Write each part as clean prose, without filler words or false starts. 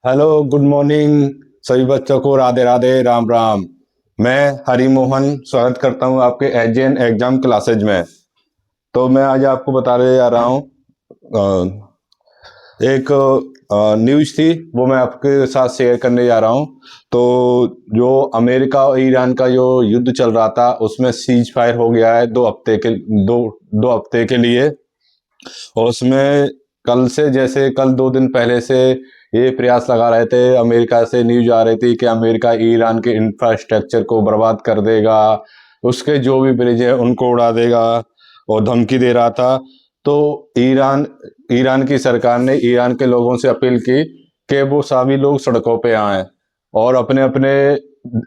Hello, good morning सभी बच्चों को। राधे राधे, राम राम। मैं हरि मोहन स्वागत करता हूं आपके एजेन एग्जाम क्लासेज में। तो मैं आज आपको बताने जा रहा हूं एक न्यूज़ थी, वो मैं आपके साथ शेयर करने जा रहा हूं। तो जो अमेरिका और ईरान का जो युद्ध चल रहा था उसमें सीज फायर हो गया है 2 हफ्ते के लिए। और उसमें कल से, जैसे कल 2 दिन पहले से ये प्रयास लगा रहे थे, अमेरिका से न्यूज आ रही थी कि अमेरिका ईरान के इंफ्रास्ट्रक्चर को बर्बाद कर देगा, उसके जो भी ब्रिज है उनको उड़ा देगा, और धमकी दे रहा था। तो ईरान ईरान की सरकार ने ईरान के लोगों से अपील की कि वो सभी लोग सड़कों पे आएं और अपने अपने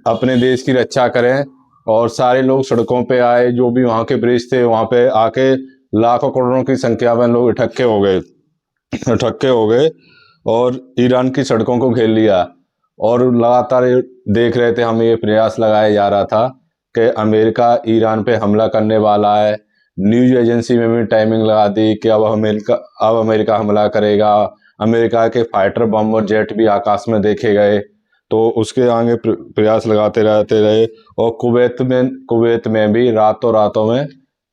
अपने देश की रक्षा करें। और सारे लोग सड़कों पे आए, जो भी वहाँ के ब्रिज थे वहाँ पे आके लाखों करोड़ों की संख्या में लोग इकट्ठे हो गए और ईरान की सड़कों को घेर लिया। और लगातार देख रहे थे, हमें ये प्रयास लगाया जा रहा था कि अमेरिका ईरान पे हमला करने वाला है। न्यूज एजेंसी में भी टाइमिंग लगा दी कि अब अमेरिका हमला करेगा। अमेरिका के फाइटर बॉम्बर जेट भी आकाश में देखे गए। तो उसके आगे प्रयास लगाते रहते रहे। और कुवैत में भी रातों रातों में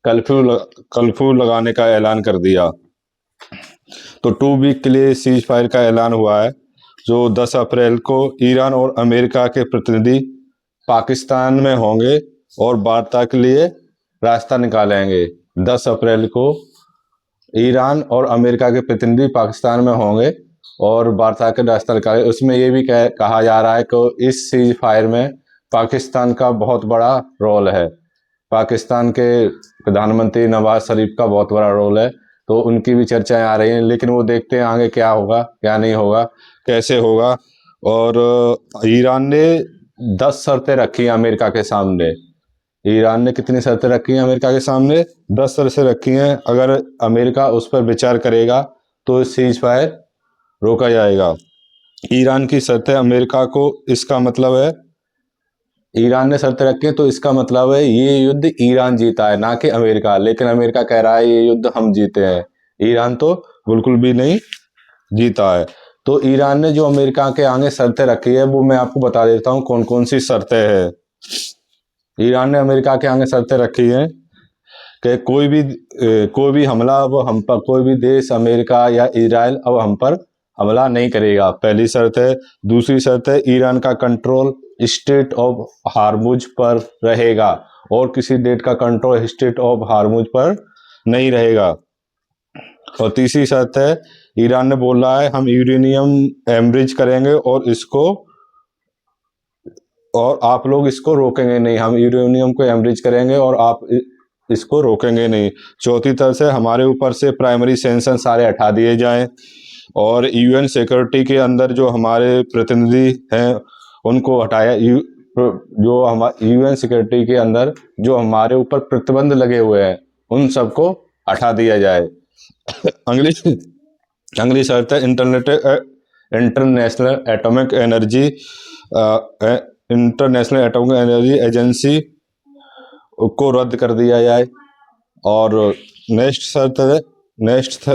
कर्फ्यू लगाने का ऐलान कर दिया। तो 2 वीक के लिए सीज फायर का ऐलान हुआ है, जो 10 अप्रैल को ईरान और अमेरिका के प्रतिनिधि पाकिस्तान में होंगे और वार्ता के लिए रास्ता निकालेंगे। 10 अप्रैल को ईरान और अमेरिका के प्रतिनिधि पाकिस्तान में होंगे और वार्ता के रास्ता निकालेंगे। उसमें ये भी कहा जा रहा है कि इस सीज फायर में पाकिस्तान का बहुत बड़ा रोल है। पाकिस्तान के प्रधानमंत्री नवाज शरीफ का बहुत बड़ा रोल है। तो उनकी भी चर्चाएं आ रही हैं, लेकिन वो देखते हैं आगे क्या होगा, क्या नहीं होगा, कैसे होगा। और ईरान ने 10 शर्तें रखी हैं अमेरिका के सामने। ईरान ने कितनी शर्तें रखी हैं अमेरिका के सामने? 10 शर्तें रखी हैं। अगर अमेरिका उस पर विचार करेगा तो सीज फायर रोका जाएगा। ईरान की शर्तें अमेरिका को, इसका मतलब है ईरान ने शर्त रखी है तो इसका मतलब है ये युद्ध ईरान जीता है, ना कि अमेरिका। लेकिन अमेरिका कह रहा है ये युद्ध हम जीते हैं। ईरान तो बिल्कुल भी नहीं जीता है। तो ईरान ने जो अमेरिका के आगे शर्तें रखी है वो मैं आपको बता देता हूँ कौन कौन सी शर्तें हैं। ईरान ने अमेरिका के आगे शर्तें रखी हैं कि कोई भी हमला अब हम पर, कोई भी देश, अमेरिका या इजराइल, अब हम पर हमला नहीं करेगा। पहली शर्त है। दूसरी शर्त है, ईरान का कंट्रोल स्टेट ऑफ हार्मुज पर रहेगा और किसी देश का कंट्रोल स्टेट ऑफ हार्मुज पर नहीं रहेगा। और तीसरी शर्त है, ईरान ने बोला है हम यूरेनियम एमरिच करेंगे और आप लोग इसको रोकेंगे नहीं। हम यूरेनियम को एमरिच करेंगे और आप इसको रोकेंगे नहीं। चौथी तरफ से हमारे ऊपर से प्राइमरी सैंक्शन सारे हटा दिए जाएं और यूएन सिक्योरिटी के अंदर जो हमारे प्रतिनिधि हैं उनको हटाया। जो हमारे यूएन सिक्योरिटी के अंदर जो हमारे ऊपर प्रतिबंध लगे हुए हैं उन सबको हटा दिया जाए। अगली अगली शर्त है, international atomic energy international atomic energy agency को रद्द कर दिया जाए। और नेक्स्ट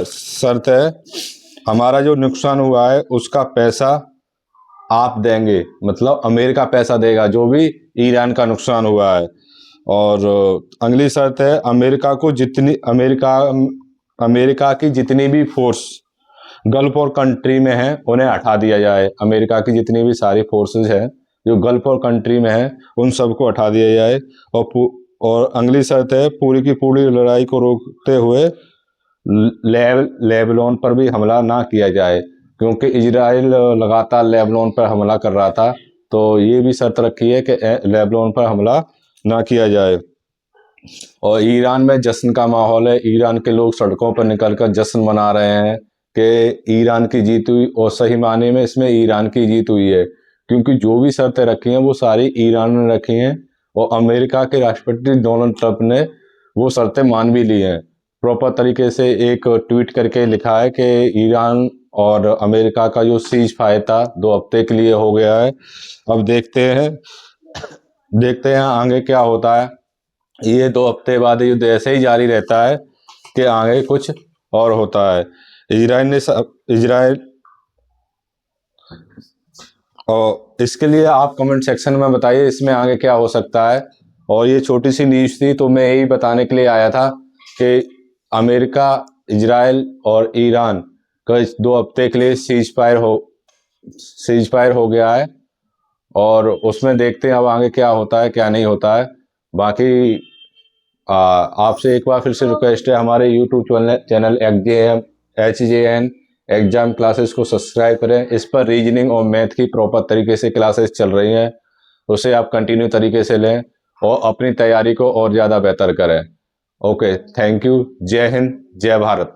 शर्त है, हमारा जो नुकसान हुआ है उसका पैसा आप देंगे, मतलब अमेरिका पैसा देगा जो भी ईरान का नुकसान हुआ है। और अगली शर्त है, अमेरिका की जितनी भी फोर्स गल्फ और कंट्री में है उन्हें हटा दिया जाए। अमेरिका की जितनी भी सारी फोर्सेस हैं जो गल्फ और कंट्री में है उन सबको हटा दिया जाए। और अगली शर्त है, पूरी की पूरी लड़ाई को रोकते हुए लेबनान पर भी हमला ना किया जाए, क्योंकि इजराइल लगातार लेबनान पर हमला कर रहा था। तो ये भी शर्त रखी है कि लेबनान पर हमला ना किया जाए। और ईरान में जश्न का माहौल है। ईरान के लोग सड़कों पर निकलकर जश्न मना रहे हैं कि ईरान की जीत हुई, और सही माने में इसमें ईरान की जीत हुई है, क्योंकि जो भी शर्तें रखी हैं वो सारी ईरान ने रखी हैं। और अमेरिका के राष्ट्रपति डोनाल्ड ट्रंप ने वो शर्तें मान भी ली हैं। प्रॉपर तरीके से एक ट्वीट करके लिखा है कि ईरान और अमेरिका का जो सीज फायर था 2 हफ्ते के लिए हो गया है। अब देखते हैं आगे क्या होता है। ये 2 हफ्ते बाद युद्ध ऐसे ही जारी रहता है कि आगे कुछ और होता है। इजराइल और इसके लिए आप कमेंट सेक्शन में बताइए इसमें आगे क्या हो सकता है। और ये छोटी सी न्यूज़ थी, तो मैं यही बताने के लिए आया था कि अमेरिका, इजराइल और ईरान का 2 हफ्ते के लिए सीज फायर हो गया है, और उसमें देखते हैं अब आगे क्या होता है क्या नहीं होता है। बाकी आपसे एक बार फिर से रिक्वेस्ट है, हमारे YouTube channel HJN exam classes को सब्सक्राइब करें। इस पर रीजनिंग और मैथ की प्रॉपर तरीके से क्लासेस चल रही हैं, उसे आप कंटिन्यू तरीके से लें और अपनी तैयारी को और ज़्यादा बेहतर करें। Okay, thank you. जय हिंद, जय भारत।